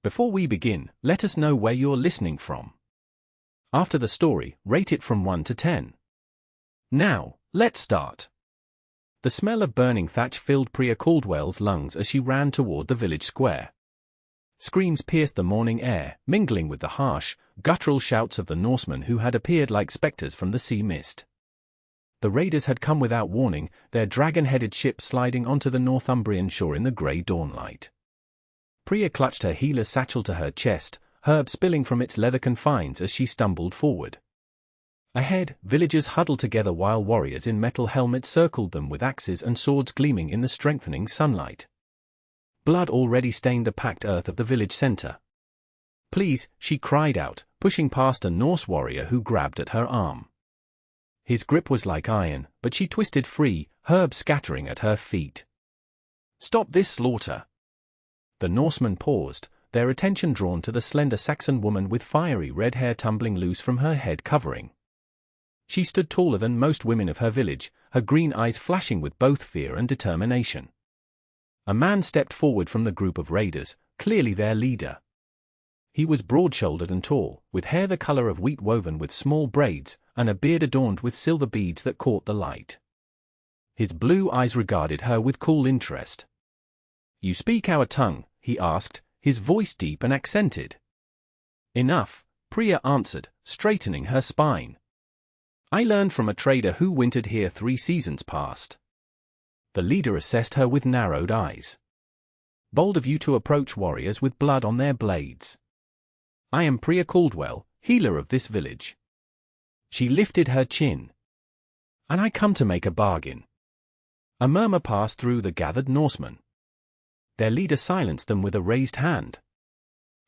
Before we begin, let us know where you're listening from. After the story, rate it from 1 to 10. Now, let's start. The smell of burning thatch filled Pria Caldwell's lungs as she ran toward the village square. Screams pierced the morning air, mingling with the harsh, guttural shouts of the Norsemen who had appeared like specters from the sea mist. The raiders had come without warning, their dragon-headed ship sliding onto the Northumbrian shore in the grey dawnlight. Pria clutched her healer's satchel to her chest, herb spilling from its leather confines as she stumbled forward. Ahead, villagers huddled together while warriors in metal helmets circled them with axes and swords gleaming in the strengthening sunlight. Blood already stained the packed earth of the village center. "Please," she cried out, pushing past a Norse warrior who grabbed at her arm. His grip was like iron, but she twisted free, herbs scattering at her feet. "Stop this slaughter!" The Norsemen paused, their attention drawn to the slender Saxon woman with fiery red hair tumbling loose from her head covering. She stood taller than most women of her village, her green eyes flashing with both fear and determination. A man stepped forward from the group of raiders, clearly their leader. He was broad-shouldered and tall, with hair the color of wheat woven with small braids, and a beard adorned with silver beads that caught the light. His blue eyes regarded her with cool interest. "You speak our tongue?" he asked, his voice deep and accented. "Enough," Pria answered, straightening her spine. "I learned from a trader who wintered here 3 seasons past." The leader assessed her with narrowed eyes. "Bold of you to approach warriors with blood on their blades. I am Pria Caldwell, healer of this village." She lifted her chin. "And I come to make a bargain." A murmur passed through the gathered Norsemen. Their leader silenced them with a raised hand.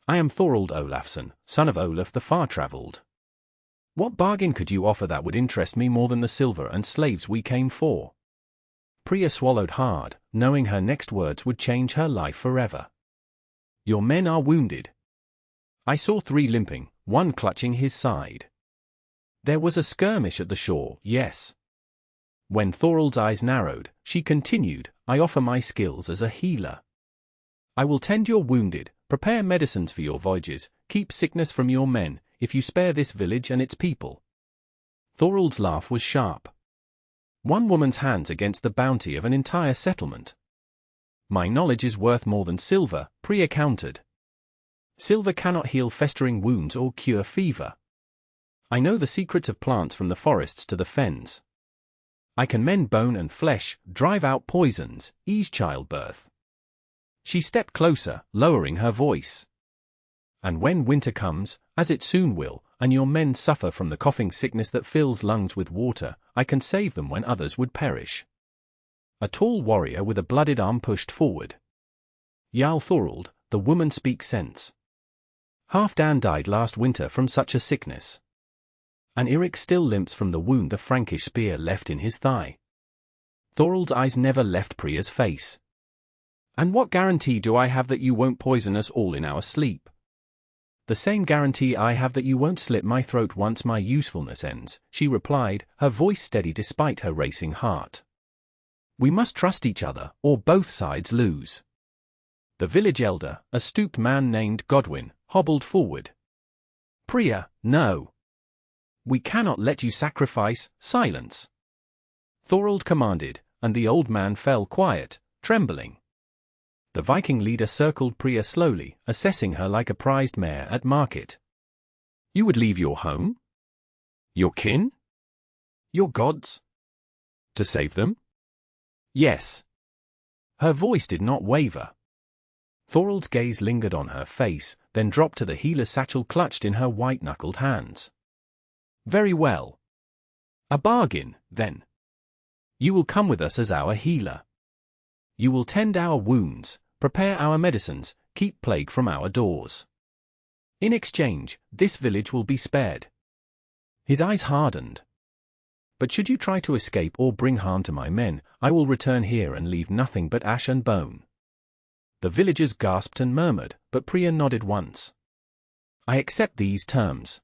"I am Thorald Olafsson, son of Olaf the Far-Travelled. What bargain could you offer that would interest me more than the silver and slaves we came for?" Pria swallowed hard, knowing her next words would change her life forever. "Your men are wounded." "I saw 3 limping, 1 clutching his side." "There was a skirmish at the shore, yes." When Thorald's eyes narrowed, she continued, "I offer my skills as a healer. I will tend your wounded, prepare medicines for your voyages, keep sickness from your men, if you spare this village and its people." Thorald's laugh was sharp. "One woman's hands against the bounty of an entire settlement." "My knowledge is worth more than silver," Pria countered. "Silver cannot heal festering wounds or cure fever. I know the secrets of plants from the forests to the fens. I can mend bone and flesh, drive out poisons, ease childbirth." She stepped closer, lowering her voice. "And when winter comes, as it soon will, and your men suffer from the coughing sickness that fills lungs with water, I can save them when others would perish." A tall warrior with a blooded arm pushed forward. "Jarl Thorald, the woman speaks sense. Halfdan died last winter from such a sickness. And Eirik still limps from the wound the Frankish spear left in his thigh." Thorald's eyes never left Pria's face. "And what guarantee do I have that you won't poison us all in our sleep?" "The same guarantee I have that you won't slit my throat once my usefulness ends," she replied, her voice steady despite her racing heart. "We must trust each other, or both sides lose." The village elder, a stooped man named Godwin, hobbled forward. "Pria, no. We cannot let you sacrifice." "Silence!" Thorald commanded, and the old man fell quiet, trembling. The Viking leader circled Pria slowly, assessing her like a prized mare at market. "You would leave your home? Your kin? Your gods? To save them?" "Yes." Her voice did not waver. Thorald's gaze lingered on her face, then dropped to the healer's satchel clutched in her white-knuckled hands. "Very well. A bargain, then. You will come with us as our healer. You will tend our wounds, prepare our medicines, keep plague from our doors. In exchange, this village will be spared." His eyes hardened. "But should you try to escape or bring harm to my men, I will return here and leave nothing but ash and bone." The villagers gasped and murmured, but Pria nodded once. "I accept these terms."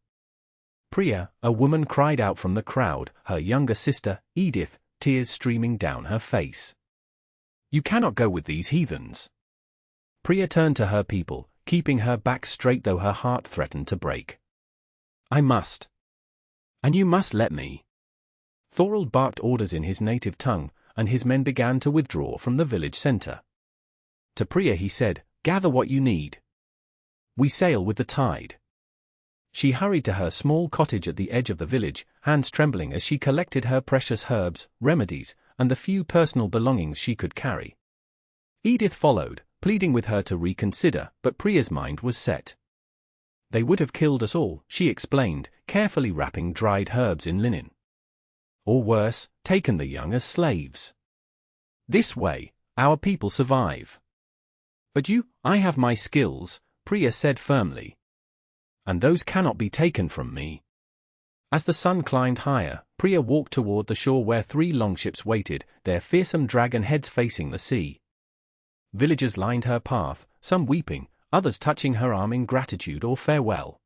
Pria, a woman cried out from the crowd, her younger sister, Edith, tears streaming down her face. "You cannot go with these heathens." Pria turned to her people, keeping her back straight though her heart threatened to break. "I must. And you must let me." Thorald barked orders in his native tongue, and his men began to withdraw from the village center. To Pria he said, "Gather what you need. We sail with the tide." She hurried to her small cottage at the edge of the village, hands trembling as she collected her precious herbs, remedies, and the few personal belongings she could carry. Edith followed, pleading with her to reconsider, but Pria's mind was set. "They would have killed us all," she explained, carefully wrapping dried herbs in linen. "Or worse, taken the young as slaves. This way, our people survive." "But I have my skills," Pria said firmly. "And those cannot be taken from me." As the sun climbed higher, Pria walked toward the shore where 3 longships waited, their fearsome dragon heads facing the sea. Villagers lined her path, some weeping, others touching her arm in gratitude or farewell.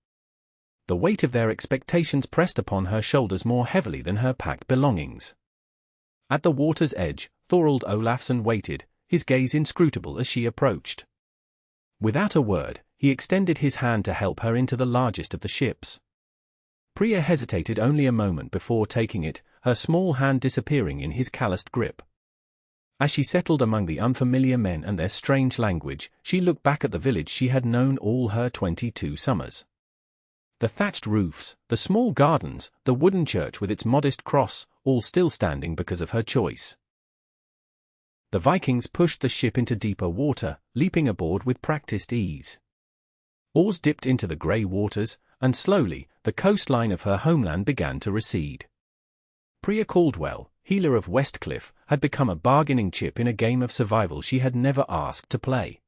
The weight of their expectations pressed upon her shoulders more heavily than her packed belongings. At the water's edge, Thorald Olafsson waited, his gaze inscrutable as she approached. Without a word, he extended his hand to help her into the largest of the ships. Pria hesitated only a moment before taking it, her small hand disappearing in his calloused grip. As she settled among the unfamiliar men and their strange language, she looked back at the village she had known all her 22 summers. The thatched roofs, the small gardens, the wooden church with its modest cross, all still standing because of her choice. The Vikings pushed the ship into deeper water, leaping aboard with practiced ease. Oars dipped into the grey waters, and slowly, the coastline of her homeland began to recede. Pria Caldwell, healer of Westcliff, had become a bargaining chip in a game of survival she had never asked to play.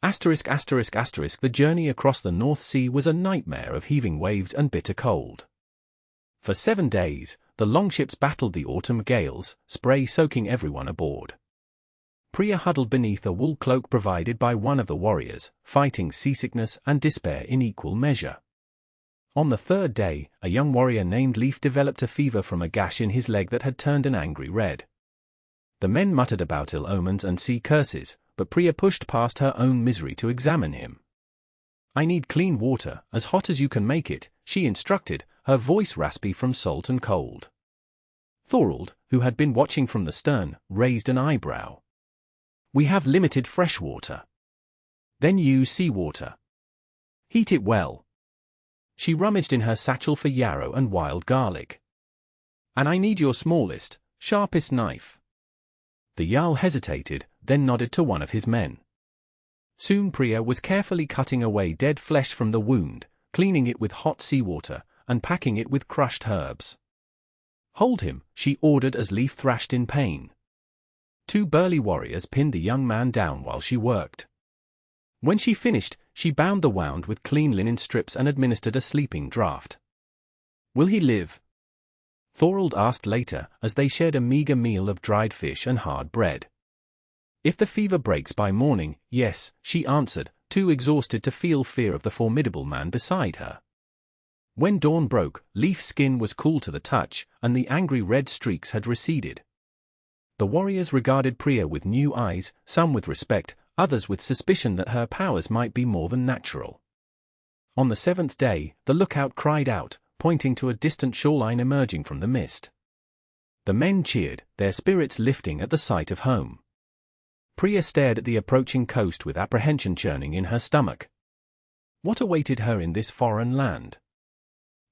The journey across the North Sea was a nightmare of heaving waves and bitter cold. For 7 days, the longships battled the autumn gales, spray soaking everyone aboard. Pria huddled beneath a wool cloak provided by one of the warriors, fighting seasickness and despair in equal measure. On the 3rd day, a young warrior named Leif developed a fever from a gash in his leg that had turned an angry red. The men muttered about ill omens and sea curses, but Pria pushed past her own misery to examine him. "I need clean water, as hot as you can make it," she instructed, her voice raspy from salt and cold. Thorald, who had been watching from the stern, raised an eyebrow. "We have limited fresh water." "Then use seawater. Heat it well." She rummaged in her satchel for yarrow and wild garlic. "And I need your smallest, sharpest knife." The Jarl hesitated, then nodded to one of his men. Soon Pria was carefully cutting away dead flesh from the wound, cleaning it with hot seawater, and packing it with crushed herbs. "Hold him," she ordered as Leif thrashed in pain. 2 burly warriors pinned the young man down while she worked. When she finished, she bound the wound with clean linen strips and administered a sleeping draught. "Will he live?" Thorald asked later, as they shared a meager meal of dried fish and hard bread. "If the fever breaks by morning, yes," she answered, too exhausted to feel fear of the formidable man beside her. When dawn broke, Leif's skin was cool to the touch, and the angry red streaks had receded. The warriors regarded Pria with new eyes, some with respect, others with suspicion that her powers might be more than natural. On the 7th day, the lookout cried out, pointing to a distant shoreline emerging from the mist. The men cheered, their spirits lifting at the sight of home. Pria stared at the approaching coast with apprehension churning in her stomach. What awaited her in this foreign land?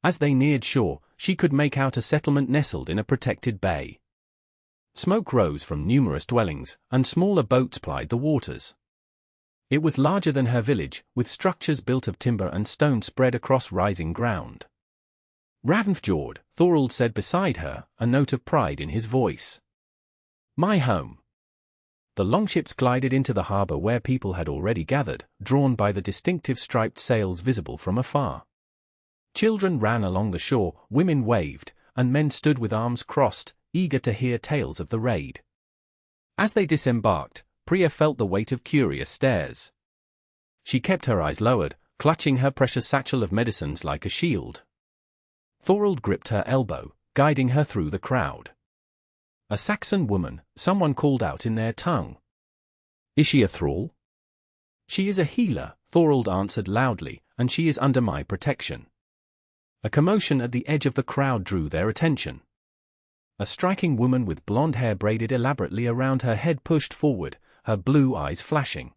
As they neared shore, she could make out a settlement nestled in a protected bay. Smoke rose from numerous dwellings, and smaller boats plied the waters. It was larger than her village, with structures built of timber and stone spread across rising ground. "Ravnfjord," Thorald said beside her, a note of pride in his voice. "My home." The longships glided into the harbor where people had already gathered, drawn by the distinctive striped sails visible from afar. Children ran along the shore, women waved, and men stood with arms crossed, eager to hear tales of the raid. As they disembarked, Pria felt the weight of curious stares. She kept her eyes lowered, clutching her precious satchel of medicines like a shield. Thorald gripped her elbow, guiding her through the crowd. "A Saxon woman," someone called out in their tongue. "Is she a thrall?" She is a healer, Thorald answered loudly, and she is under my protection. A commotion at the edge of the crowd drew their attention. A striking woman with blonde hair braided elaborately around her head pushed forward, her blue eyes flashing.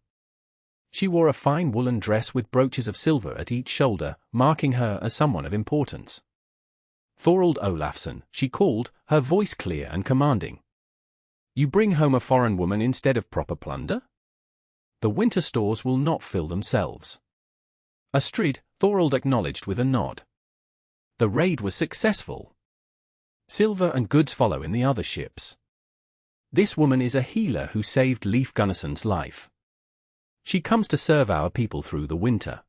She wore a fine woolen dress with brooches of silver at each shoulder, marking her as someone of importance. Thorald Olafsson, she called, her voice clear and commanding. You bring home a foreign woman instead of proper plunder? The winter stores will not fill themselves. Astrid, Thorald acknowledged with a nod. The raid was successful. Silver and goods follow in the other ships. This woman is a healer who saved Leif Gunnarsson's life. She comes to serve our people through the winter.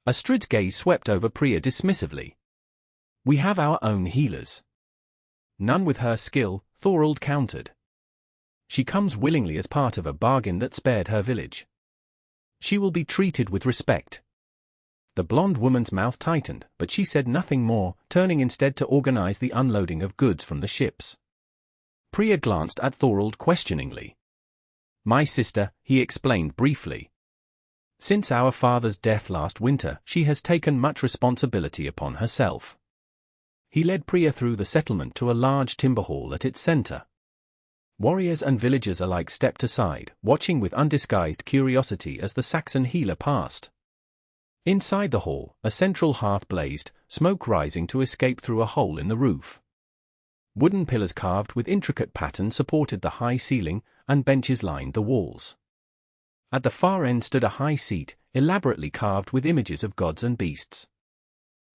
Astrid's gaze swept over Pria dismissively. We have our own healers. None with her skill, Thorald countered. She comes willingly as part of a bargain that spared her village. She will be treated with respect. The blonde woman's mouth tightened, but she said nothing more, turning instead to organize the unloading of goods from the ships. Pria glanced at Thorald questioningly. My sister, he explained briefly. Since our father's death last winter, she has taken much responsibility upon herself. He led Pria through the settlement to a large timber hall at its center. Warriors and villagers alike stepped aside, watching with undisguised curiosity as the Saxon healer passed. Inside the hall, a central hearth blazed, smoke rising to escape through a hole in the roof. Wooden pillars carved with intricate patterns supported the high ceiling, and benches lined the walls. At the far end stood a high seat, elaborately carved with images of gods and beasts.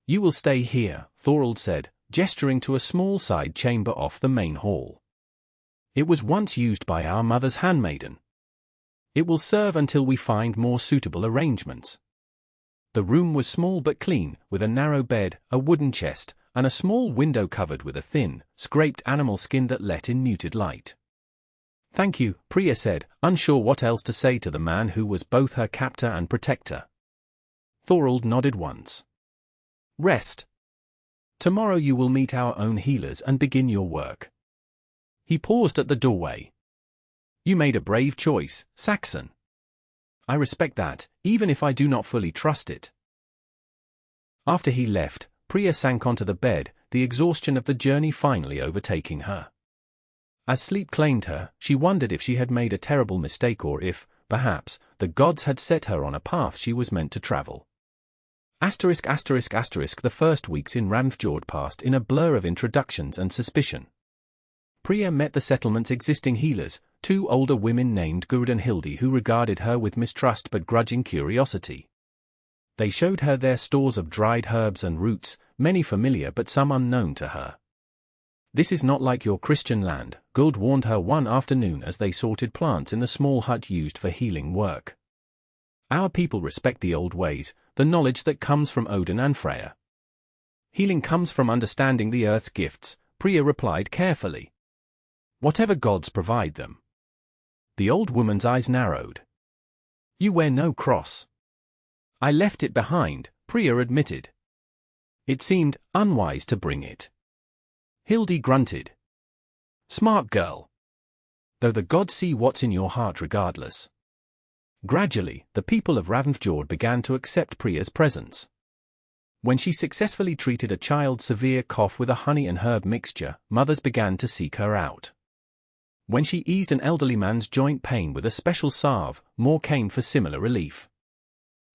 You will stay here, Thorald said, gesturing to a small side chamber off the main hall. It was once used by our mother's handmaiden. It will serve until we find more suitable arrangements. The room was small but clean, with a narrow bed, a wooden chest, and a small window covered with a thin, scraped animal skin that let in muted light. Thank you, Pria said, unsure what else to say to the man who was both her captor and protector. Thorald nodded once. Rest. Tomorrow you will meet our own healers and begin your work. He paused at the doorway. You made a brave choice, Saxon. I respect that, even if I do not fully trust it. After he left, Pria sank onto the bed, the exhaustion of the journey finally overtaking her. As sleep claimed her, she wondered if she had made a terrible mistake or if, perhaps, the gods had set her on a path she was meant to travel. The first weeks in Ravnfjord passed in a blur of introductions and suspicion. Pria met the settlement's existing healers, two older women named Gerd and Hildi who regarded her with mistrust but grudging curiosity. They showed her their stores of dried herbs and roots, many familiar but some unknown to her. This is not like your Christian land, Gerd warned her one afternoon as they sorted plants in the small hut used for healing work. Our people respect the old ways, the knowledge that comes from Odin and Freya. Healing comes from understanding the earth's gifts, Pria replied carefully. Whatever gods provide them. The old woman's eyes narrowed. You wear no cross. I left it behind, Pria admitted. It seemed unwise to bring it. Hildi grunted. Smart girl. Though the gods see what's in your heart regardless. Gradually, the people of Ravnfjord began to accept Pria's presence. When she successfully treated a child's severe cough with a honey and herb mixture, mothers began to seek her out. When she eased an elderly man's joint pain with a special salve, more came for similar relief.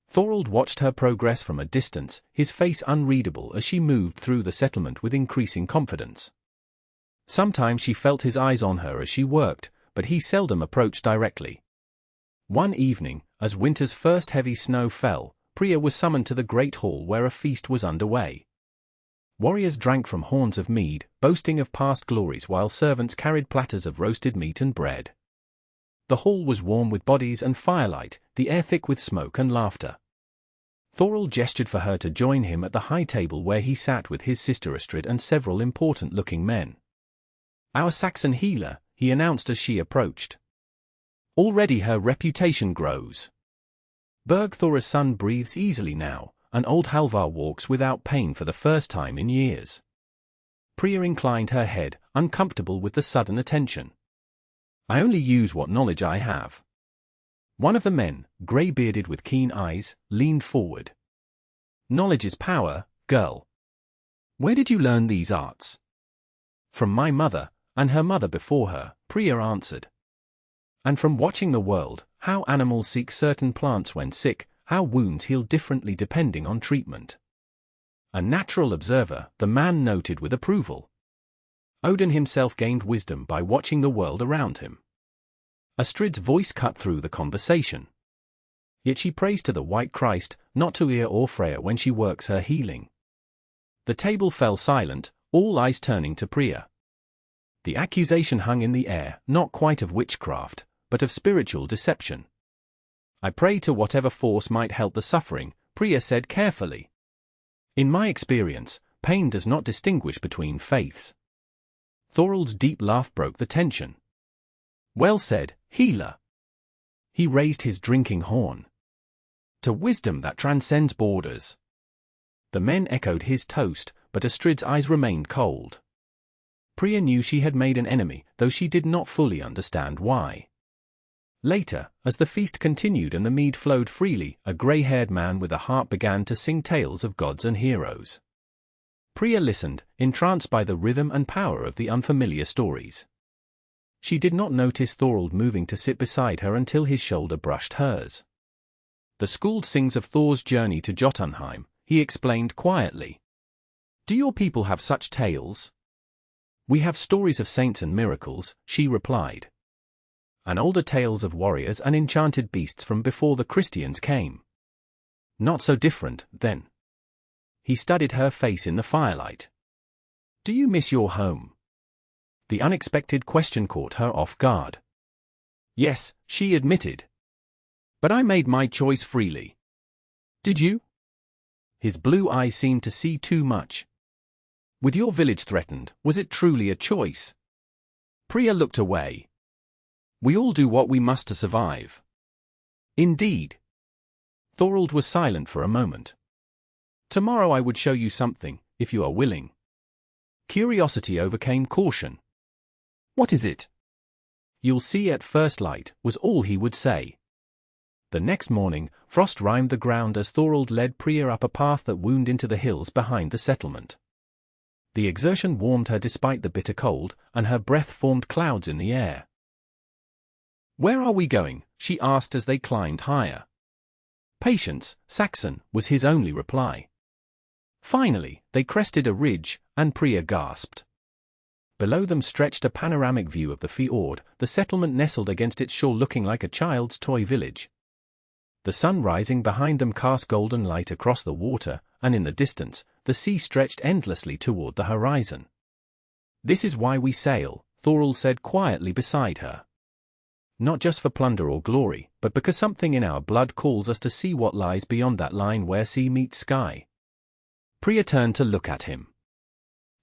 Thorald watched her progress from a distance, his face unreadable as she moved through the settlement with increasing confidence. Sometimes she felt his eyes on her as she worked, but he seldom approached directly. One evening, as winter's first heavy snow fell, Pria was summoned to the great hall where a feast was underway. Warriors drank from horns of mead, boasting of past glories while servants carried platters of roasted meat and bread. The hall was warm with bodies and firelight, the air thick with smoke and laughter. Thorald gestured for her to join him at the high table where he sat with his sister Astrid and several important-looking men. Our Saxon healer, he announced as she approached. Already her reputation grows. Bergthora's son breathes easily now, and old Halvar walks without pain for the first time in years. Pria inclined her head, uncomfortable with the sudden attention. I only use what knowledge I have. One of the men, grey-bearded with keen eyes, leaned forward. "Knowledge is power, girl. Where did you learn these arts?" "From my mother, and her mother before her," Pria answered. "And from watching the world, how animals seek certain plants when sick, how wounds heal differently depending on treatment." A natural observer, the man noted with approval. Odin himself gained wisdom by watching the world around him. Astrid's voice cut through the conversation. Yet she prays to the White Christ, not to Ea or Freya when she works her healing. The table fell silent, all eyes turning to Pria. The accusation hung in the air, not quite of witchcraft, but of spiritual deception. "I pray to whatever force might help the suffering," Pria said carefully. "In my experience, pain does not distinguish between faiths." Thorald's deep laugh broke the tension. "Well said, healer." He raised his drinking horn. "To wisdom that transcends borders." The men echoed his toast, but Astrid's eyes remained cold. Pria knew she had made an enemy, though she did not fully understand why. Later, as the feast continued and the mead flowed freely, a grey-haired man with a harp began to sing tales of gods and heroes. Pria listened, entranced by the rhythm and power of the unfamiliar stories. She did not notice Thorald moving to sit beside her until his shoulder brushed hers. "The Skuld sings of Thor's journey to Jotunheim," he explained quietly. "Do your people have such tales?" "We have stories of saints and miracles," she replied. "And older tales of warriors and enchanted beasts from before the Christians came." "Not so different, then." He studied her face in the firelight. "Do you miss your home?" The unexpected question caught her off guard. "Yes," she admitted. "But I made my choice freely." "Did you?" His blue eyes seemed to see too much. "With your village threatened, was it truly a choice?" Pria looked away. "We all do what we must to survive." "Indeed." Thorald was silent for a moment. "Tomorrow I would show you something, if you are willing." Curiosity overcame caution. "What is it?" "You'll see at first light," was all he would say. The next morning, frost rimed the ground as Thorald led Pria up a path that wound into the hills behind the settlement. The exertion warmed her despite the bitter cold, and her breath formed clouds in the air. "Where are we going?" she asked as they climbed higher. "Patience, Saxon," was his only reply. Finally, they crested a ridge, and Pria gasped. Below them stretched a panoramic view of the fjord, the settlement nestled against its shore looking like a child's toy village. The sun rising behind them cast golden light across the water, and in the distance, the sea stretched endlessly toward the horizon. "This is why we sail," Thorald said quietly beside her. "Not just for plunder or glory, but because something in our blood calls us to see what lies beyond that line where sea meets sky." Pria turned to look at him.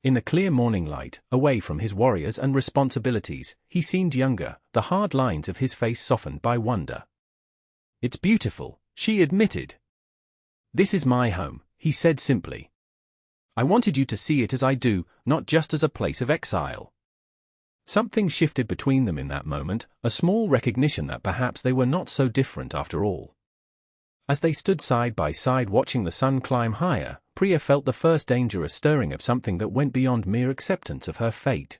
In the clear morning light, away from his warriors and responsibilities, he seemed younger, the hard lines of his face softened by wonder. "It's beautiful," she admitted. "This is my home," he said simply. "I wanted you to see it as I do, not just as a place of exile." Something shifted between them in that moment, a small recognition that perhaps they were not so different after all. As they stood side by side watching the sun climb higher, Pria felt the first dangerous stirring of something that went beyond mere acceptance of her fate.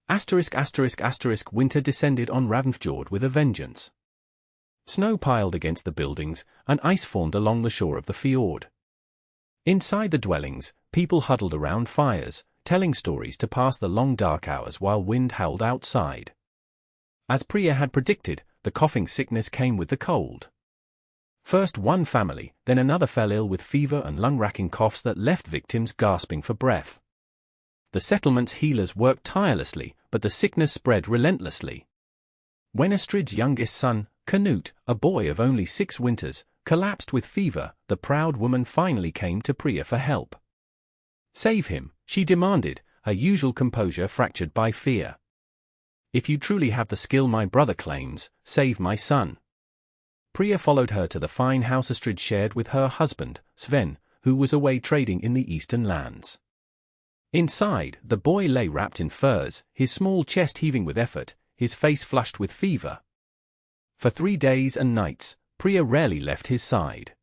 ****** Winter descended on Ravnfjord with a vengeance. Snow piled against the buildings, and ice formed along the shore of the fjord. Inside the dwellings, people huddled around fires, telling stories to pass the long dark hours while wind howled outside. As Pria had predicted, the coughing sickness came with the cold. First one family, then another fell ill with fever and lung-racking coughs that left victims gasping for breath. The settlement's healers worked tirelessly, but the sickness spread relentlessly. When Astrid's youngest son, Canute, a boy of only 6 winters, collapsed with fever, the proud woman finally came to Pria for help. "Save him," she demanded, her usual composure fractured by fear. "If you truly have the skill my brother claims, save my son." Pria followed her to the fine house Astrid shared with her husband, Sven, who was away trading in the eastern lands. Inside, the boy lay wrapped in furs, his small chest heaving with effort, his face flushed with fever. For 3 days and nights, Pria rarely left his side.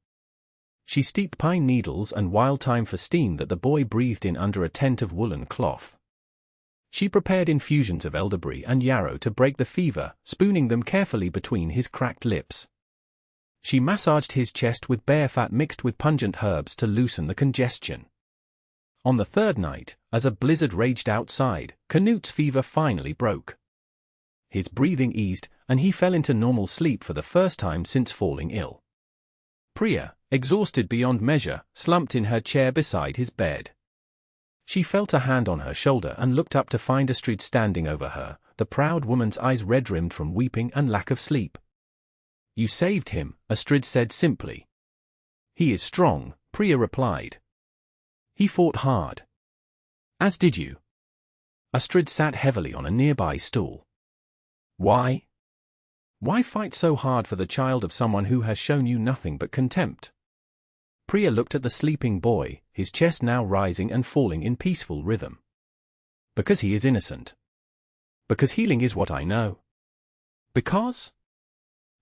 She steeped pine needles and wild thyme for steam that the boy breathed in under a tent of woolen cloth. She prepared infusions of elderberry and yarrow to break the fever, spooning them carefully between his cracked lips. She massaged his chest with bear fat mixed with pungent herbs to loosen the congestion. On the 3rd night, as a blizzard raged outside, Canut's fever finally broke. His breathing eased, and he fell into normal sleep for the first time since falling ill. Pria, exhausted beyond measure, slumped in her chair beside his bed. She felt a hand on her shoulder and looked up to find Astrid standing over her, the proud woman's eyes red-rimmed from weeping and lack of sleep. "You saved him," Astrid said simply. "He is strong," Pria replied. "He fought hard." "As did you." Astrid sat heavily on a nearby stool. "Why? Why fight so hard for the child of someone who has shown you nothing but contempt?" Pria looked at the sleeping boy, his chest now rising and falling in peaceful rhythm. "Because he is innocent. Because healing is what I know. Because?"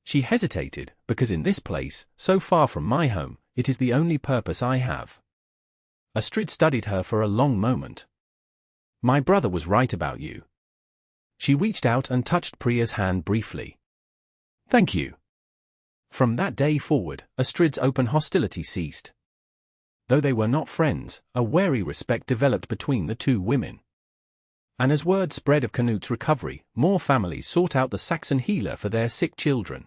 She hesitated, "Because in this place, so far from my home, it is the only purpose I have." Astrid studied her for a long moment. "My brother was right about you." She reached out and touched Pria's hand briefly. "Thank you." From that day forward, Astrid's open hostility ceased. Though they were not friends, a wary respect developed between the two women. And as word spread of Canut's recovery, more families sought out the Saxon healer for their sick children.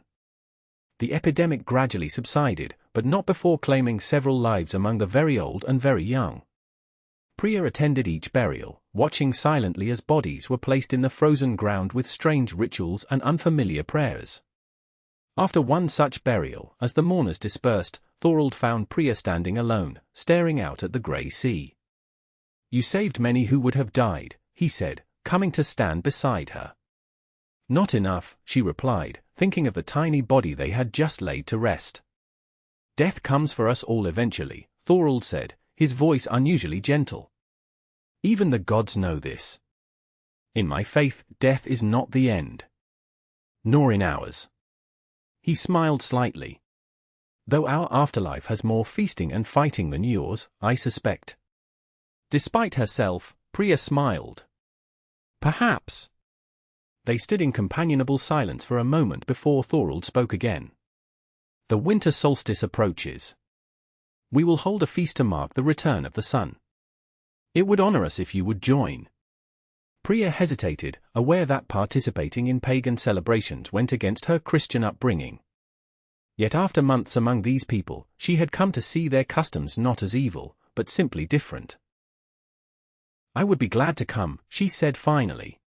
The epidemic gradually subsided, but not before claiming several lives among the very old and very young. Pria attended each burial, watching silently as bodies were placed in the frozen ground with strange rituals and unfamiliar prayers. After one such burial, as the mourners dispersed, Thorald found Pria standing alone, staring out at the grey sea. "You saved many who would have died," he said, coming to stand beside her. "Not enough," she replied, thinking of the tiny body they had just laid to rest. "Death comes for us all eventually," Thorald said, his voice unusually gentle. "Even the gods know this. In my faith, death is not the end. Nor in ours." He smiled slightly. "Though our afterlife has more feasting and fighting than yours, I suspect." Despite herself, Pria smiled. "Perhaps." They stood in companionable silence for a moment before Thorald spoke again. "The winter solstice approaches. We will hold a feast to mark the return of the sun. It would honor us if you would join." Pria hesitated, aware that participating in pagan celebrations went against her Christian upbringing. Yet after months among these people, she had come to see their customs not as evil, but simply different. "I would be glad to come," she said finally.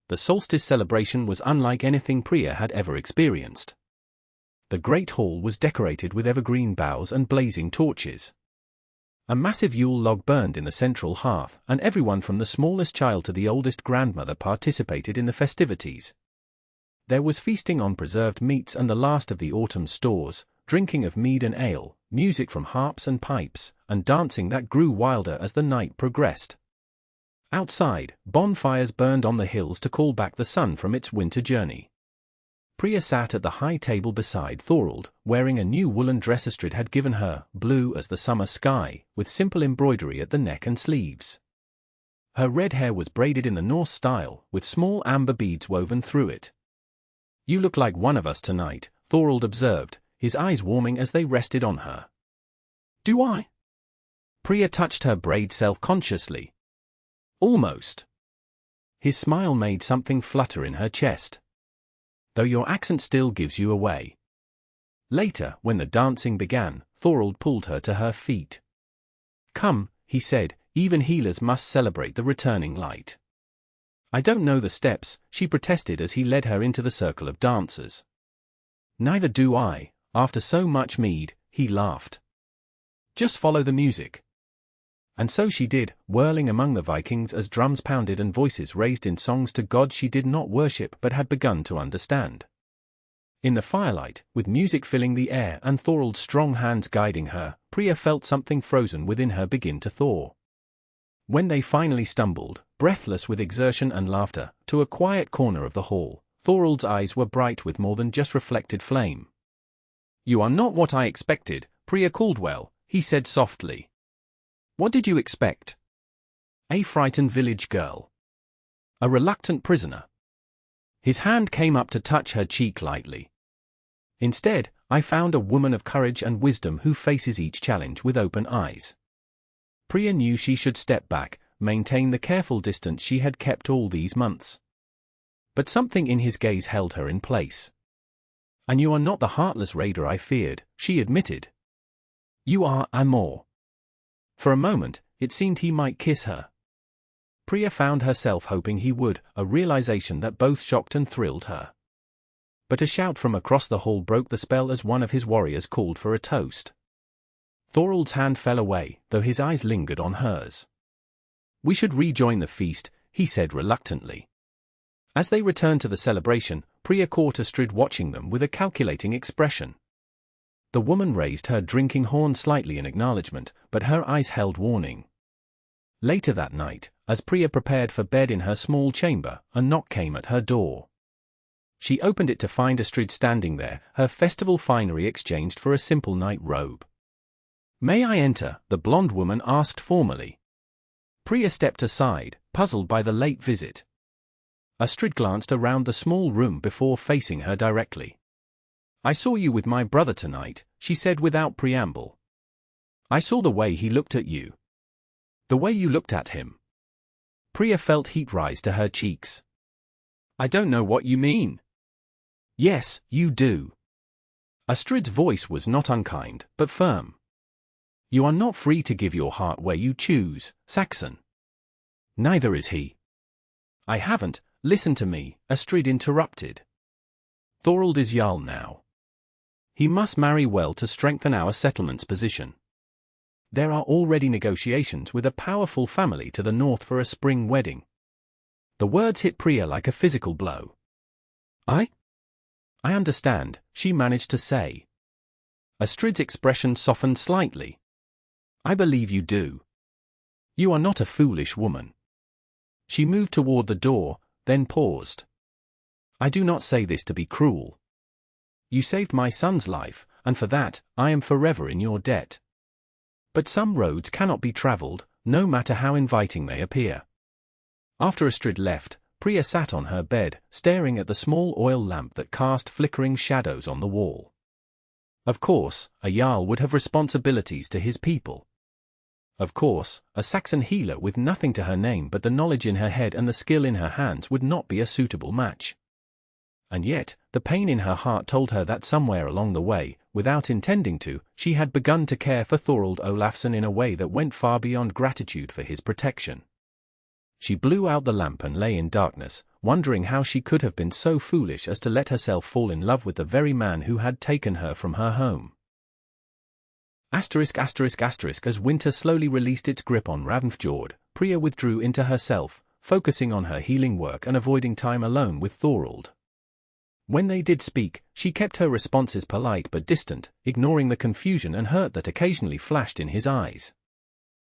The solstice celebration was unlike anything Pria had ever experienced. The great hall was decorated with evergreen boughs and blazing torches. A massive Yule log burned in the central hearth, and everyone from the smallest child to the oldest grandmother participated in the festivities. There was feasting on preserved meats and the last of the autumn stores, drinking of mead and ale, music from harps and pipes, and dancing that grew wilder as the night progressed. Outside, bonfires burned on the hills to call back the sun from its winter journey. Pria sat at the high table beside Thorald, wearing a new woolen dress Astrid had given her, blue as the summer sky, with simple embroidery at the neck and sleeves. Her red hair was braided in the Norse style, with small amber beads woven through it. "You look like one of us tonight," Thorald observed, his eyes warming as they rested on her. "Do I?" Pria touched her braid self-consciously. "Almost." His smile made something flutter in her chest. "Though your accent still gives you away." Later, when the dancing began, Thorald pulled her to her feet. "Come," he said, "even healers must celebrate the returning light." "I don't know the steps," she protested as he led her into the circle of dancers. "Neither do I, after so much mead," he laughed. "Just follow the music." And so she did, whirling among the Vikings as drums pounded and voices raised in songs to gods she did not worship but had begun to understand. In the firelight, with music filling the air and Thorald's strong hands guiding her, Pria felt something frozen within her begin to thaw. When they finally stumbled, breathless with exertion and laughter, to a quiet corner of the hall, Thorald's eyes were bright with more than just reflected flame. "You are not what I expected, Pria Caldwell," he said softly. "What did you expect? A frightened village girl? A reluctant prisoner?" His hand came up to touch her cheek lightly. "Instead, I found a woman of courage and wisdom who faces each challenge with open eyes." Pria knew she should step back, maintain the careful distance she had kept all these months. But something in his gaze held her in place. "And you are not the heartless raider I feared," she admitted. "You are Amor." For a moment, it seemed he might kiss her. Pria found herself hoping he would, a realization that both shocked and thrilled her. But a shout from across the hall broke the spell as one of his warriors called for a toast. Thorald's hand fell away, though his eyes lingered on hers. "We should rejoin the feast," he said reluctantly. As they returned to the celebration, Pria caught Astrid watching them with a calculating expression. The woman raised her drinking horn slightly in acknowledgement, but her eyes held warning. Later that night, as Pria prepared for bed in her small chamber, a knock came at her door. She opened it to find Astrid standing there, her festival finery exchanged for a simple night robe. "May I enter?" the blonde woman asked formally. Pria stepped aside, puzzled by the late visit. Astrid glanced around the small room before facing her directly. "I saw you with my brother tonight," she said without preamble. "I saw the way he looked at you. The way you looked at him." Pria felt heat rise to her cheeks. "I don't know what you mean." "Yes, you do." Astrid's voice was not unkind, but firm. "You are not free to give your heart where you choose, Saxon." "Neither is he." "I haven't. Listen to me," Astrid interrupted. "Thorald is Jarl now. He must marry well to strengthen our settlement's position. There are already negotiations with a powerful family to the north for a spring wedding." The words hit Pria like a physical blow. I understand," she managed to say. Astrid's expression softened slightly. "I believe you do. You are not a foolish woman." She moved toward the door, then paused. "I do not say this to be cruel. You saved my son's life, and for that, I am forever in your debt. But some roads cannot be traveled, no matter how inviting they appear." After Astrid left, Pria sat on her bed, staring at the small oil lamp that cast flickering shadows on the wall. Of course, a Jarl would have responsibilities to his people. Of course, a Saxon healer with nothing to her name but the knowledge in her head and the skill in her hands would not be a suitable match. And yet, the pain in her heart told her that somewhere along the way, without intending to, she had begun to care for Thorald Olafsson in a way that went far beyond gratitude for his protection. She blew out the lamp and lay in darkness, wondering how she could have been so foolish as to let herself fall in love with the very man who had taken her from her home. As winter slowly released its grip on Ravnfjord, Pria withdrew into herself, focusing on her healing work and avoiding time alone with Thorald. When they did speak, she kept her responses polite but distant, ignoring the confusion and hurt that occasionally flashed in his eyes.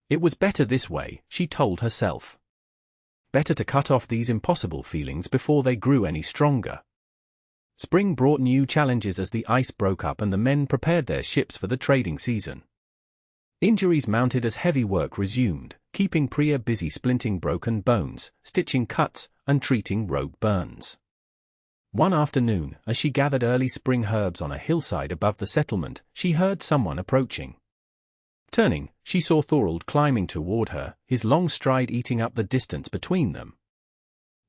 It was better this way, she told herself. Better to cut off these impossible feelings before they grew any stronger. Spring brought new challenges as the ice broke up and the men prepared their ships for the trading season. Injuries mounted as heavy work resumed, keeping Pria busy splinting broken bones, stitching cuts, and treating rogue burns. One afternoon, as she gathered early spring herbs on a hillside above the settlement, she heard someone approaching. Turning, she saw Thorald climbing toward her, his long stride eating up the distance between them.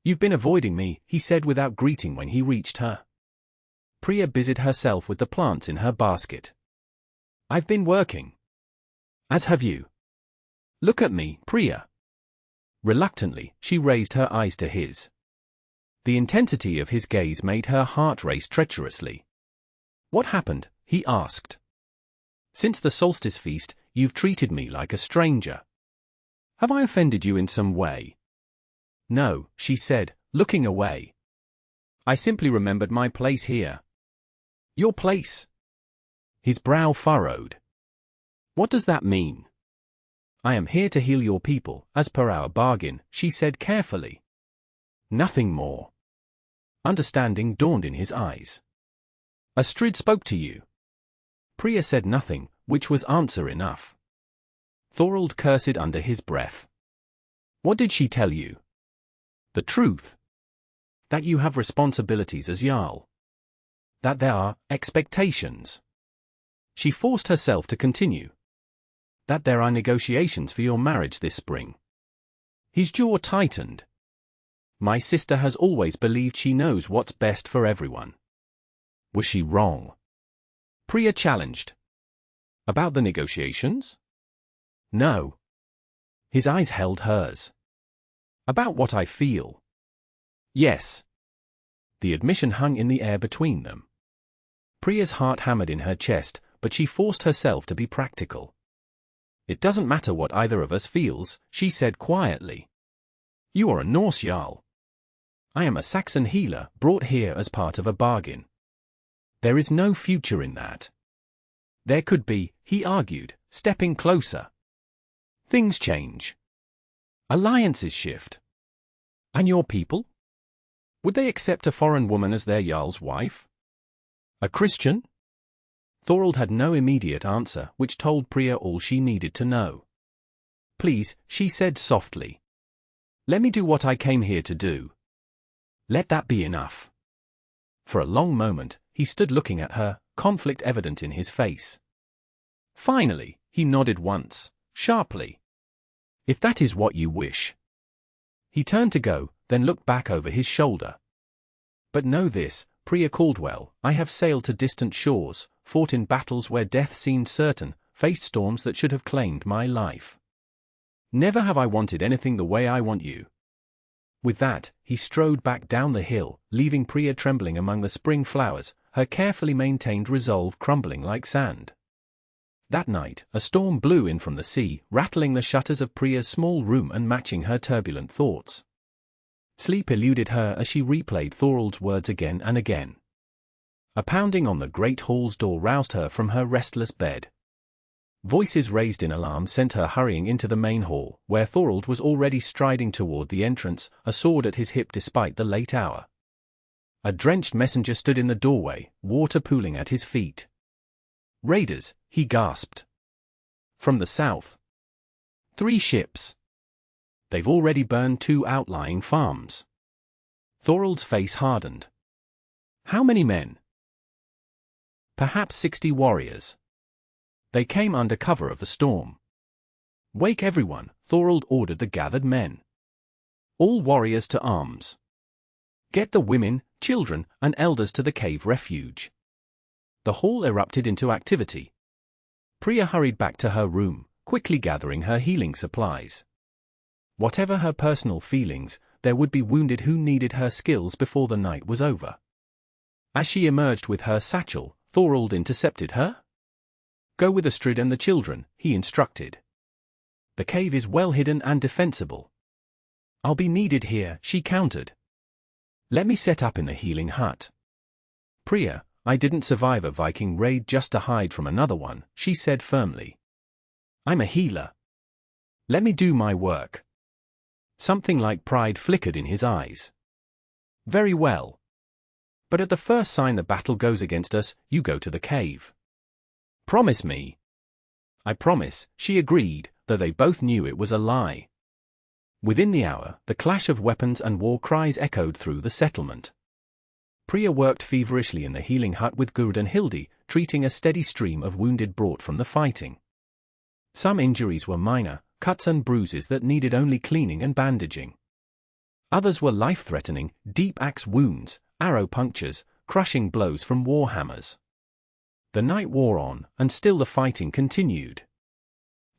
"You've been avoiding me," he said without greeting when he reached her. Pria busied herself with the plants in her basket. "I've been working." "As have you." "Look at me, Pria." Reluctantly, she raised her eyes to his. The intensity of his gaze made her heart race treacherously. "What happened?" he asked. "Since the solstice feast, you've treated me like a stranger. Have I offended you in some way?" "No," she said, looking away. "I simply remembered my place here." "Your place?" His brow furrowed. "What does that mean?" "I am here to heal your people, as per our bargain," she said carefully. "Nothing more." Understanding dawned in his eyes. Astrid spoke to you. Pria said nothing, which was answer enough. Thorald cursed under his breath. What did she tell you? The truth. That you have responsibilities as Jarl. That there are expectations. She forced herself to continue. That there are negotiations for your marriage this spring. His jaw tightened. My sister has always believed she knows what's best for everyone. Was she wrong? Pria challenged. About the negotiations? No. His eyes held hers. About what I feel? Yes. The admission hung in the air between them. Priya's heart hammered in her chest, but she forced herself to be practical. It doesn't matter what either of us feels, she said quietly. You are a Norse Jarl. I am a Saxon healer, brought here as part of a bargain. There is no future in that. There could be, he argued, stepping closer. Things change. Alliances shift. And your people? Would they accept a foreign woman as their Jarl's wife? A Christian? Thorald had no immediate answer, which told Pria all she needed to know. Please, she said softly. Let me do what I came here to do. Let that be enough. For a long moment, he stood looking at her, conflict evident in his face. Finally, he nodded once, sharply. If that is what you wish. He turned to go, then looked back over his shoulder. But know this, Pria Caldwell, I have sailed to distant shores, fought in battles where death seemed certain, faced storms that should have claimed my life. Never have I wanted anything the way I want you. With that, he strode back down the hill, leaving Pria trembling among the spring flowers, her carefully maintained resolve crumbling like sand. That night, a storm blew in from the sea, rattling the shutters of Pria's small room and matching her turbulent thoughts. Sleep eluded her as she replayed Thorald's words again and again. A pounding on the great hall's door roused her from her restless bed. Voices raised in alarm sent her hurrying into the main hall, where Thorald was already striding toward the entrance, a sword at his hip despite the late hour. A drenched messenger stood in the doorway, water pooling at his feet. Raiders, he gasped. From the south. 3 ships. They've already burned 2 outlying farms. Thorald's face hardened. How many men? Perhaps 60 warriors. They came under cover of the storm. Wake everyone, Thorald ordered the gathered men. All warriors to arms. Get the women, children, and elders to the cave refuge. The hall erupted into activity. Pria hurried back to her room, quickly gathering her healing supplies. Whatever her personal feelings, there would be wounded who needed her skills before the night was over. As she emerged with her satchel, Thorald intercepted her. Go with Astrid and the children, he instructed. The cave is well hidden and defensible. I'll be needed here, she countered. Let me set up in the healing hut. Pria, I didn't survive a Viking raid just to hide from another one, she said firmly. I'm a healer. Let me do my work. Something like pride flickered in his eyes. Very well. But at the first sign the battle goes against us, you go to the cave. Promise me. I promise, she agreed, though they both knew it was a lie. Within the hour, the clash of weapons and war cries echoed through the settlement. Pria worked feverishly in the healing hut with Gurd and Hildi, treating a steady stream of wounded brought from the fighting. Some injuries were minor, cuts and bruises that needed only cleaning and bandaging. Others were life-threatening, deep axe wounds, arrow punctures, crushing blows from war hammers. The night wore on, and still the fighting continued.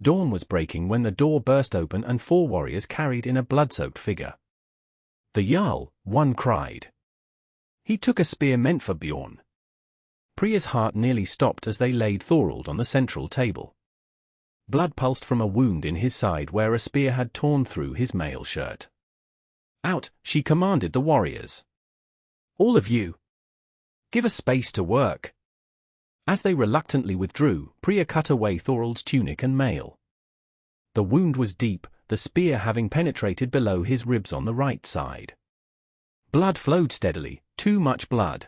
Dawn was breaking when the door burst open and 4 warriors carried in a blood-soaked figure. The Jarl, one cried. He took a spear meant for Bjorn. Pria's heart nearly stopped as they laid Thorald on the central table. Blood pulsed from a wound in his side where a spear had torn through his mail shirt. Out, she commanded the warriors. All of you. Give us space to work. As they reluctantly withdrew, Pria cut away Thorald's tunic and mail. The wound was deep, the spear having penetrated below his ribs on the right side. Blood flowed steadily, too much blood.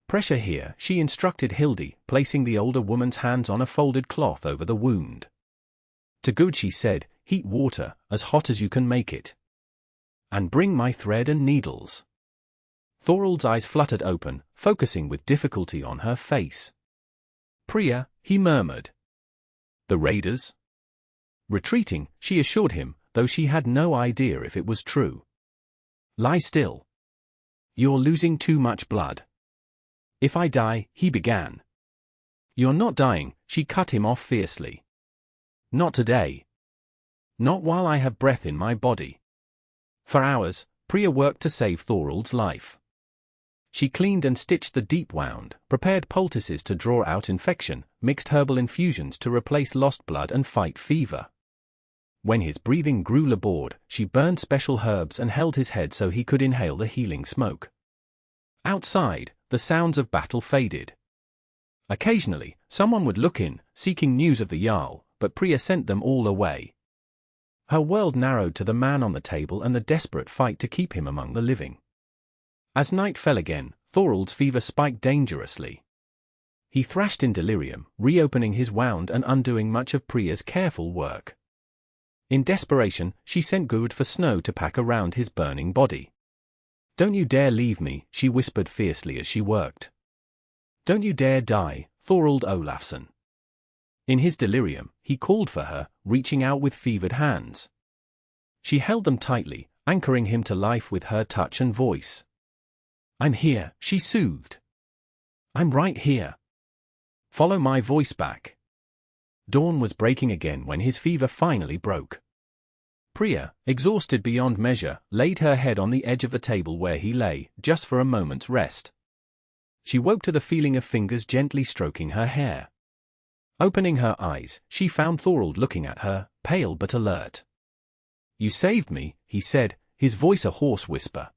Pressure here, she instructed Hildy, placing the older woman's hands on a folded cloth over the wound. To good, she said, heat water, as hot as you can make it. And bring my thread and needles. Thorald's eyes fluttered open, focusing with difficulty on her face. Pria, he murmured. The raiders? Retreating, she assured him, though she had no idea if it was true. Lie still. You're losing too much blood. If I die, he began. You're not dying, she cut him off fiercely. Not today. Not while I have breath in my body. For hours, Pria worked to save Thorald's life. She cleaned and stitched the deep wound, prepared poultices to draw out infection, mixed herbal infusions to replace lost blood and fight fever. When his breathing grew labored, she burned special herbs and held his head so he could inhale the healing smoke. Outside, the sounds of battle faded. Occasionally, someone would look in, seeking news of the Jarl, but Pria sent them all away. Her world narrowed to the man on the table and the desperate fight to keep him among the living. As night fell again, Thorald's fever spiked dangerously. He thrashed in delirium, reopening his wound and undoing much of Pria's careful work. In desperation, she sent Gerd for snow to pack around his burning body. Don't you dare leave me, she whispered fiercely as she worked. Don't you dare die, Thorald Olafsson. In his delirium, he called for her, reaching out with fevered hands. She held them tightly, anchoring him to life with her touch and voice. I'm here, she soothed. I'm right here. Follow my voice back. Dawn was breaking again when his fever finally broke. Pria, exhausted beyond measure, laid her head on the edge of the table where he lay, just for a moment's rest. She woke to the feeling of fingers gently stroking her hair. Opening her eyes, she found Thorald looking at her, pale but alert. You saved me, he said, his voice a hoarse whisper.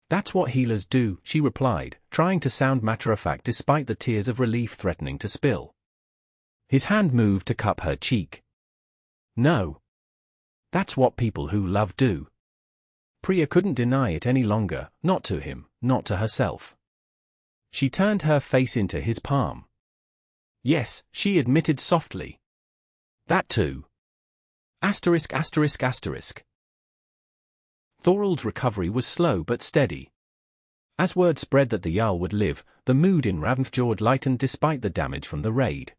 That's what healers do, she replied, trying to sound matter-of-fact despite the tears of relief threatening to spill. His hand moved to cup her cheek. No. That's what people who love do. Pria couldn't deny it any longer, not to him, not to herself. She turned her face into his palm. Yes, she admitted softly. That too. Asterisk asterisk asterisk. Thorald's recovery was slow but steady. As word spread that the Jarl would live, the mood in Ravnfjord lightened despite the damage from the raid.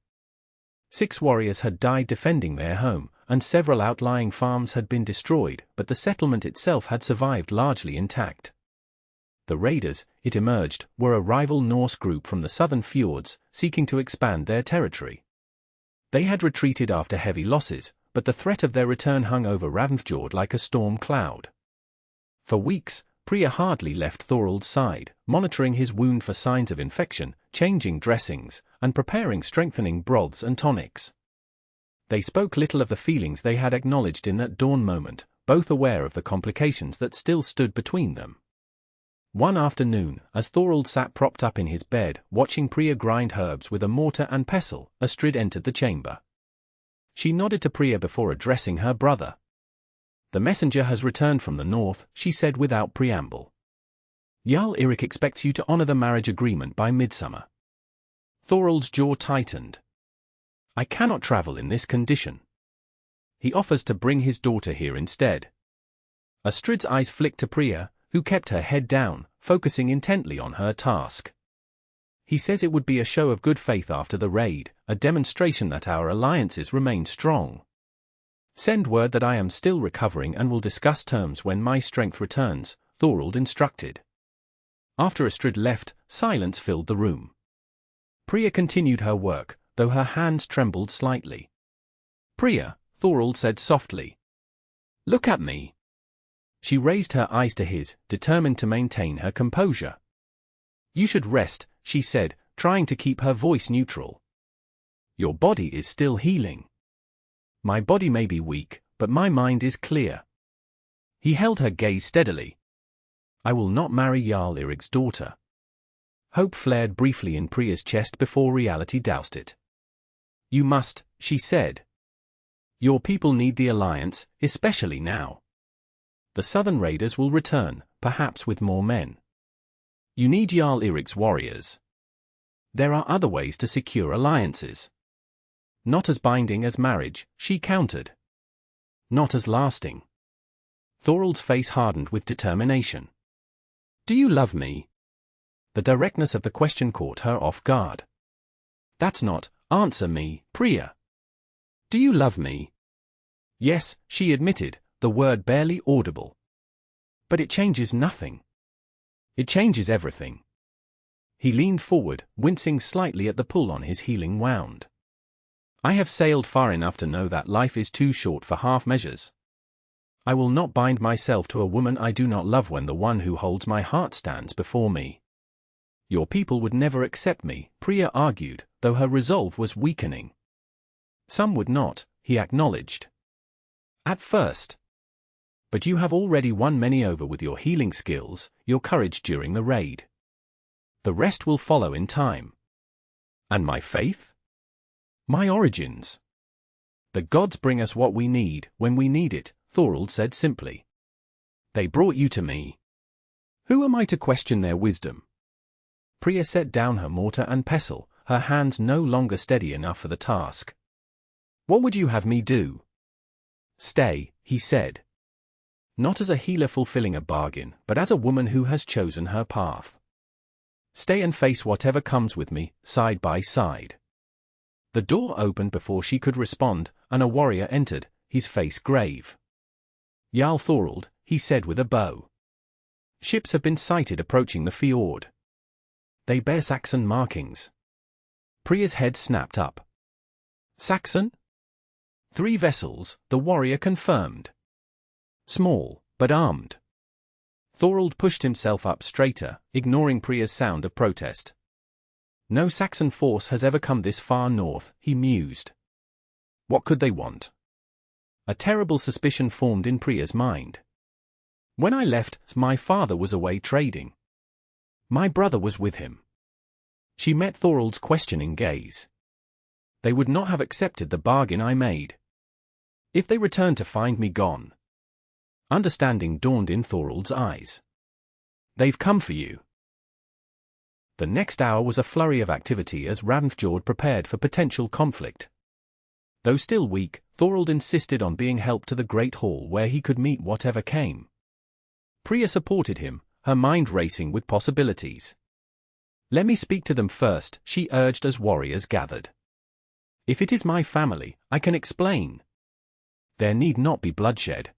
6 warriors had died defending their home, and several outlying farms had been destroyed, but the settlement itself had survived largely intact. The raiders, it emerged, were a rival Norse group from the southern fjords, seeking to expand their territory. They had retreated after heavy losses, but the threat of their return hung over Ravnfjord like a storm cloud. For weeks, Pria hardly left Thorald's side, monitoring his wound for signs of infection, changing dressings, and preparing strengthening broths and tonics. They spoke little of the feelings they had acknowledged in that dawn moment, both aware of the complications that still stood between them. One afternoon, as Thorald sat propped up in his bed, watching Pria grind herbs with a mortar and pestle, Astrid entered the chamber. She nodded to Pria before addressing her brother. The messenger has returned from the north, she said without preamble. Jarl Eirik expects you to honor the marriage agreement by midsummer. Thorald's jaw tightened. I cannot travel in this condition. He offers to bring his daughter here instead. Astrid's eyes flicked to Pria, who kept her head down, focusing intently on her task. He says it would be a show of good faith after the raid, a demonstration that our alliances remain strong. Send word that I am still recovering and will discuss terms when my strength returns, Thorald instructed. After Astrid left, silence filled the room. Pria continued her work, though her hands trembled slightly. Pria, Thorald said softly. Look at me. She raised her eyes to his, determined to maintain her composure. You should rest, she said, trying to keep her voice neutral. Your body is still healing. My body may be weak, but my mind is clear. He held her gaze steadily. I will not marry Jarl Eirik's daughter. Hope flared briefly in Pria's chest before reality doused it. You must, she said. Your people need the alliance, especially now. The southern raiders will return, perhaps with more men. You need Jarl Eric's warriors. There are other ways to secure alliances. Not as binding as marriage, she countered. Not as lasting. Thorald's face hardened with determination. Do you love me? The directness of the question caught her off guard. That's not, answer me, Pria. Do you love me? Yes, she admitted, the word barely audible. But it changes nothing. It changes everything. He leaned forward, wincing slightly at the pull on his healing wound. I have sailed far enough to know that life is too short for half measures. I will not bind myself to a woman I do not love when the one who holds my heart stands before me. Your people would never accept me, Pria argued, though her resolve was weakening. Some would not, he acknowledged. At first. But you have already won many over with your healing skills, your courage during the raid. The rest will follow in time. And my faith? My origins. The gods bring us what we need, when we need it, Thorald said simply. They brought you to me. Who am I to question their wisdom? Pria set down her mortar and pestle, her hands no longer steady enough for the task. What would you have me do? Stay, he said. Not as a healer fulfilling a bargain, but as a woman who has chosen her path. Stay and face whatever comes with me, side by side. The door opened before she could respond, and a warrior entered, his face grave. Jarl Thorald, he said with a bow. Ships have been sighted approaching the fjord. They bear Saxon markings. Pria's head snapped up. Saxon? 3 vessels, the warrior confirmed. Small, but armed. Thorald pushed himself up straighter, ignoring Pria's sound of protest. No Saxon force has ever come this far north, he mused. What could they want? A terrible suspicion formed in Pria's mind. When I left, my father was away trading. My brother was with him. She met Thorald's questioning gaze. They would not have accepted the bargain I made. If they returned to find me gone. Understanding dawned in Thorald's eyes. They've come for you. The next hour was a flurry of activity as Ravnfjord prepared for potential conflict. Though still weak, Thorald insisted on being helped to the great hall where he could meet whatever came. Pria supported him, her mind racing with possibilities. Let me speak to them first, she urged as warriors gathered. If it is my family, I can explain. There need not be bloodshed.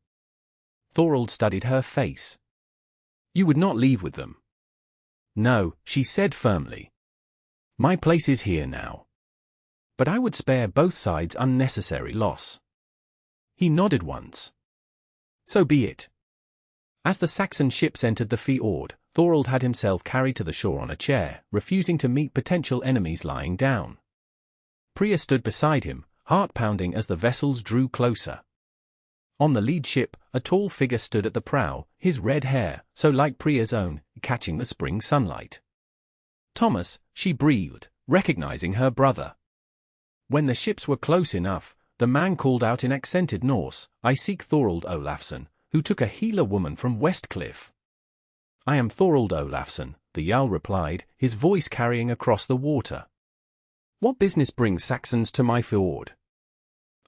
Thorald studied her face. You would not leave with them. No, she said firmly. My place is here now. But I would spare both sides unnecessary loss. He nodded once. So be it. As the Saxon ships entered the fjord, Thorald had himself carried to the shore on a chair, refusing to meet potential enemies lying down. Pria stood beside him, heart pounding as the vessels drew closer. On the lead ship, a tall figure stood at the prow, his red hair, so like Pria's own, catching the spring sunlight. Thomas, she breathed, recognizing her brother. When the ships were close enough, the man called out in accented Norse, I seek Thorald Olafsson, who took a healer woman from Westcliff. I am Thorald Olafsson, the Jarl replied, his voice carrying across the water. What business brings Saxons to my fjord?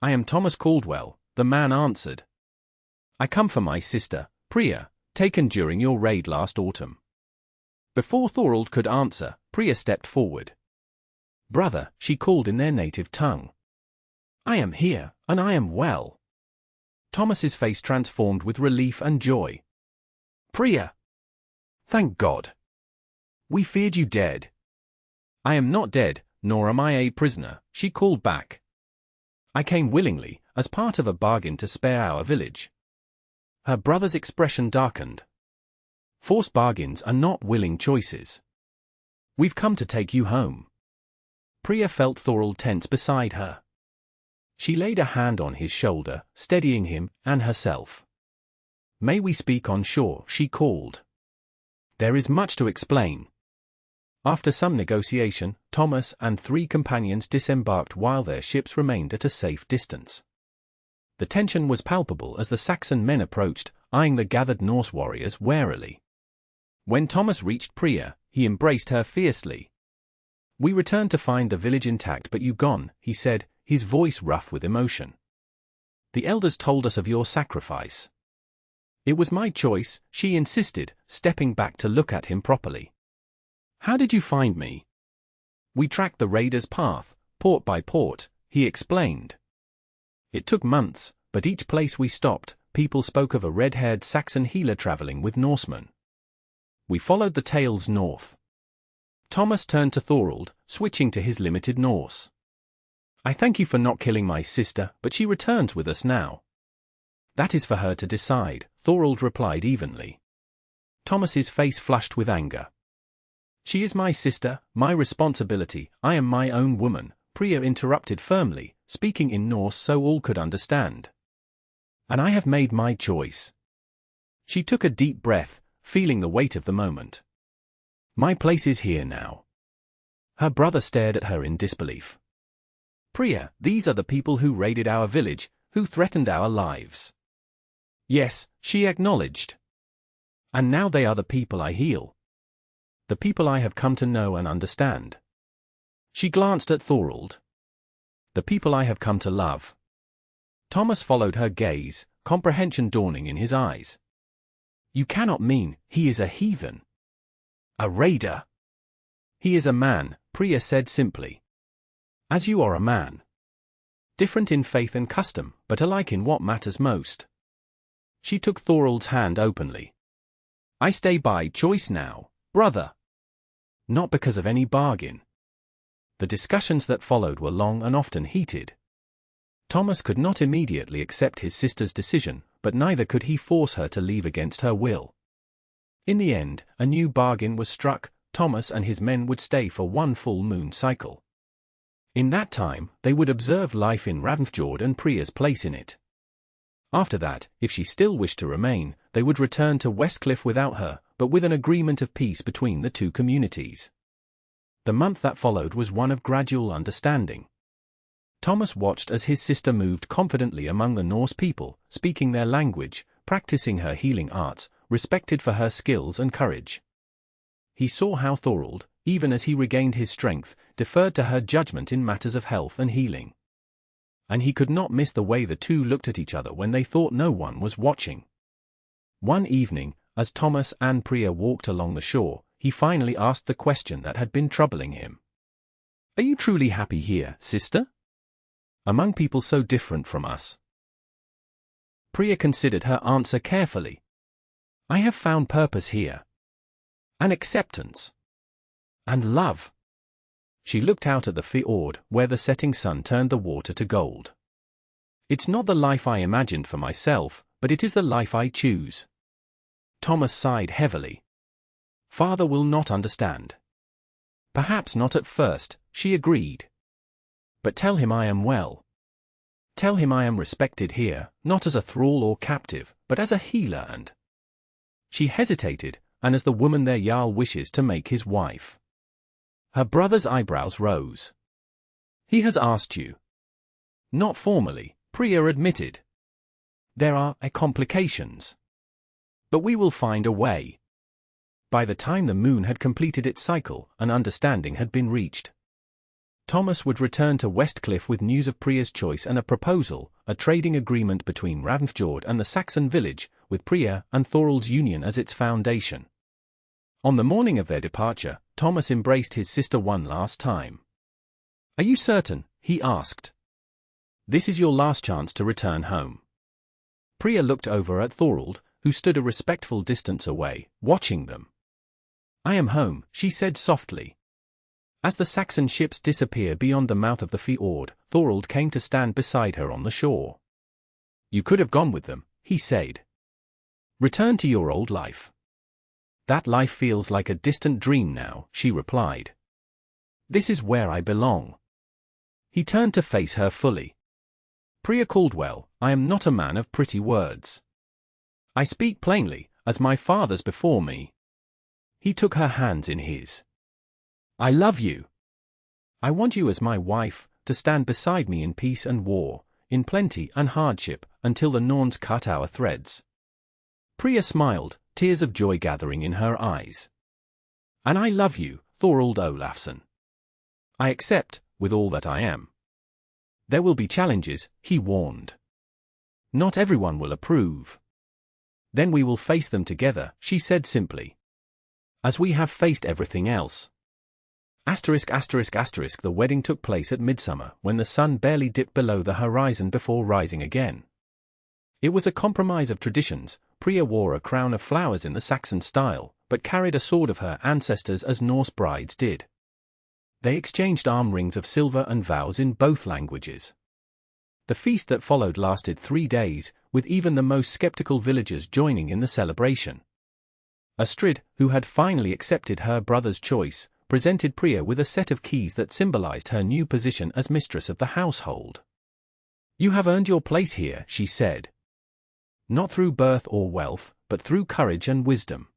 I am Thomas Caldwell, the man answered. I come for my sister, Pria, taken during your raid last autumn. Before Thorald could answer, Pria stepped forward. Brother, she called in their native tongue. I am here, and I am well. Thomas's face transformed with relief and joy. Pria! Thank God! We feared you dead. I am not dead, nor am I a prisoner, she called back. I came willingly, as part of a bargain to spare our village. Her brother's expression darkened. Forced bargains are not willing choices. We've come to take you home. Pria felt Thorald tense beside her. She laid a hand on his shoulder, steadying him and herself. May we speak on shore, she called. There is much to explain. After some negotiation, Thomas and 3 companions disembarked while their ships remained at a safe distance. The tension was palpable as the Saxon men approached, eyeing the gathered Norse warriors warily. When Thomas reached Pria, he embraced her fiercely. "We returned to find the village intact but you gone," he said, his voice rough with emotion. "The elders told us of your sacrifice." "It was my choice," she insisted, stepping back to look at him properly. "How did you find me?" "We tracked the raiders' path, port by port," he explained. "It took months, but each place we stopped, people spoke of a red-haired Saxon healer traveling with Norsemen. We followed the tales north." Thomas turned to Thorald, switching to his limited Norse. "I thank you for not killing my sister, but she returns with us now." "That is for her to decide," Thorald replied evenly. Thomas's face flushed with anger. "She is my sister, my responsibility, I am my own woman," Pria interrupted firmly, speaking in Norse so all could understand. "And I have made my choice." She took a deep breath, feeling the weight of the moment. "My place is here now." Her brother stared at her in disbelief. "Pria, these are the people who raided our village, who threatened our lives." "Yes," she acknowledged. "And now they are the people I heal. The people I have come to know and understand." She glanced at Thorald. "The people I have come to love." Thomas followed her gaze, comprehension dawning in his eyes. "You cannot mean he is a heathen? A raider?" "He is a man," Pria said simply. "As you are a man. Different in faith and custom, but alike in what matters most." She took Thorald's hand openly. "I stay by choice now, brother. Not because of any bargain." The discussions that followed were long and often heated. Thomas could not immediately accept his sister's decision, but neither could he force her to leave against her will. In the end, a new bargain was struck: Thomas and his men would stay for one full moon cycle. In that time, they would observe life in Ravnfjord and Pria's place in it. After that, if she still wished to remain, they would return to Westcliff without her, but with an agreement of peace between the two communities. The month that followed was one of gradual understanding. Thomas watched as his sister moved confidently among the Norse people, speaking their language, practicing her healing arts, respected for her skills and courage. He saw how Thorald, even as he regained his strength, deferred to her judgment in matters of health and healing. And he could not miss the way the two looked at each other when they thought no one was watching. One evening, as Thomas and Pria walked along the shore, he finally asked the question that had been troubling him. "Are you truly happy here, sister? Among people so different from us?" Pria considered her answer carefully. "I have found purpose here. And acceptance. And love." She looked out at the fjord, where the setting sun turned the water to gold. "It's not the life I imagined for myself, but it is the life I choose." Thomas sighed heavily. "Father will not understand." "Perhaps not at first," she agreed. "But tell him I am well. Tell him I am respected here, not as a thrall or captive, but as a healer and—" She hesitated, "and as the woman their Jarl wishes to make his wife." Her brother's eyebrows rose. "He has asked you?" "Not formally," Pria admitted. "There are complications. But we will find a way." By the time the moon had completed its cycle, an understanding had been reached. Thomas would return to Westcliff with news of Pria's choice and a proposal, a trading agreement between Ravnfjord and the Saxon village, with Pria and Thorald's union as its foundation. On the morning of their departure, Thomas embraced his sister one last time. "Are you certain?" he asked. "This is your last chance to return home." Pria looked over at Thorald, who stood a respectful distance away, watching them. "I am home," she said softly. As the Saxon ships disappeared beyond the mouth of the fjord, Thorald came to stand beside her on the shore. "You could have gone with them," he said. "Return to your old life." "That life feels like a distant dream now," she replied. "This is where I belong." He turned to face her fully. "Pria Caldwell, I am not a man of pretty words. I speak plainly, as my fathers before me." He took her hands in his. "I love you. I want you as my wife, to stand beside me in peace and war, in plenty and hardship, until the Norns cut our threads." Pria smiled, tears of joy gathering in her eyes. And I love you, Thorald Olafsson. I accept, with all that I am. There will be challenges, he warned. Not everyone will approve. Then we will face them together, she said simply. As we have faced everything else. The wedding took place at midsummer, when the sun barely dipped below the horizon before rising again. It was a compromise of traditions. Pria wore a crown of flowers in the Saxon style, but carried a sword of her ancestors as Norse brides did. They exchanged arm rings of silver and vows in both languages. The feast that followed lasted 3 days, with even the most skeptical villagers joining in the celebration. Astrid, who had finally accepted her brother's choice, presented Pria with a set of keys that symbolized her new position as mistress of the household. You have earned your place here, she said. Not through birth or wealth, but through courage and wisdom.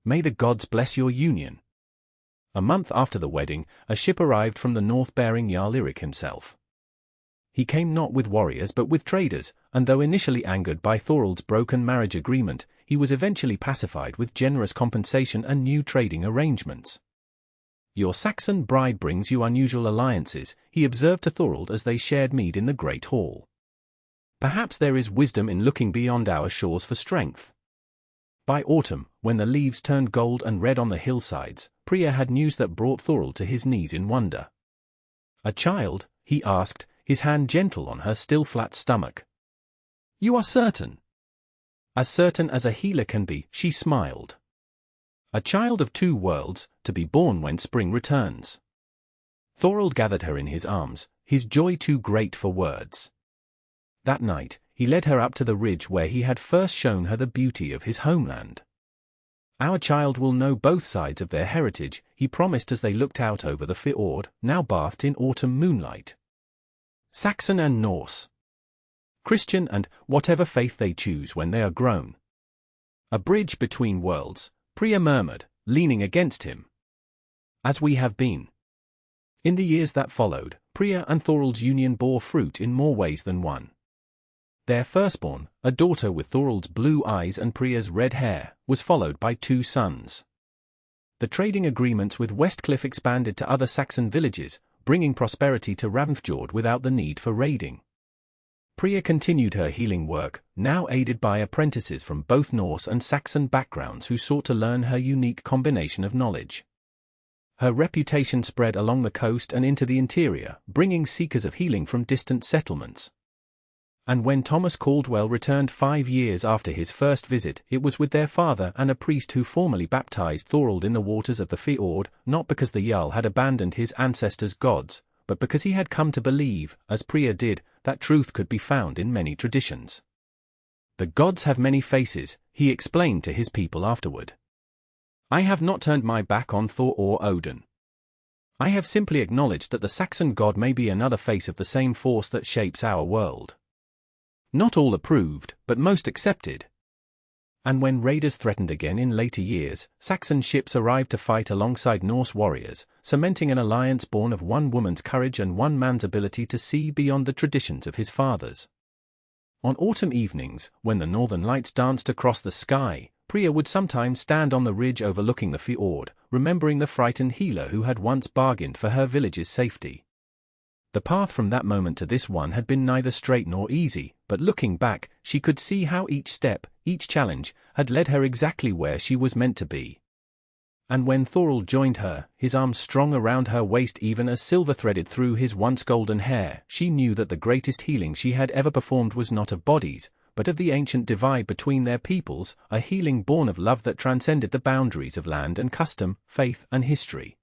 May the gods bless your union. A month after the wedding, a ship arrived from the north bearing Jarl Eirik himself. He came not with warriors but with traders, and though initially angered by Thorald's broken marriage agreement, he was eventually pacified with generous compensation and new trading arrangements. Your Saxon bride brings you unusual alliances, he observed to Thorald as they shared mead in the great hall. Perhaps there is wisdom in looking beyond our shores for strength. By autumn, when the leaves turned gold and red on the hillsides, Pria had news that brought Thorald to his knees in wonder. A child? He asked, his hand gentle on her still flat stomach. You are certain? As certain as a healer can be, she smiled. A child of 2 worlds, to be born when spring returns. Thorald gathered her in his arms, his joy too great for words. That night, he led her up to the ridge where he had first shown her the beauty of his homeland. Our child will know both sides of their heritage, he promised as they looked out over the fjord, now bathed in autumn moonlight. Saxon and Norse. Christian and whatever faith they choose when they are grown. A bridge between worlds, Pria murmured, leaning against him. As we have been. In the years that followed, Pria and Thorald's union bore fruit in more ways than one. Their firstborn, a daughter with Thorald's blue eyes and Pria's red hair, was followed by 2 sons. The trading agreements with Westcliff expanded to other Saxon villages, bringing prosperity to Ravnfjord without the need for raiding. Pria continued her healing work, now aided by apprentices from both Norse and Saxon backgrounds who sought to learn her unique combination of knowledge. Her reputation spread along the coast and into the interior, bringing seekers of healing from distant settlements. And when Thomas Caldwell returned 5 years after his first visit, it was with their father and a priest who formally baptized Thorald in the waters of the fjord, not because the Jarl had abandoned his ancestors' gods, but because he had come to believe, as Pria did, that truth could be found in many traditions. The gods have many faces, he explained to his people afterward. I have not turned my back on Thor or Odin. I have simply acknowledged that the Saxon god may be another face of the same force that shapes our world. Not all approved, but most accepted. And when raiders threatened again in later years, Saxon ships arrived to fight alongside Norse warriors, cementing an alliance born of one woman's courage and one man's ability to see beyond the traditions of his fathers. On autumn evenings, when the northern lights danced across the sky, Pria would sometimes stand on the ridge overlooking the fjord, remembering the frightened healer who had once bargained for her village's safety. The path from that moment to this one had been neither straight nor easy, but looking back, she could see how each step, each challenge, had led her exactly where she was meant to be. And when Thorald joined her, his arms strong around her waist even as silver threaded through his once golden hair, she knew that the greatest healing she had ever performed was not of bodies, but of the ancient divide between their peoples, a healing born of love that transcended the boundaries of land and custom, faith and history.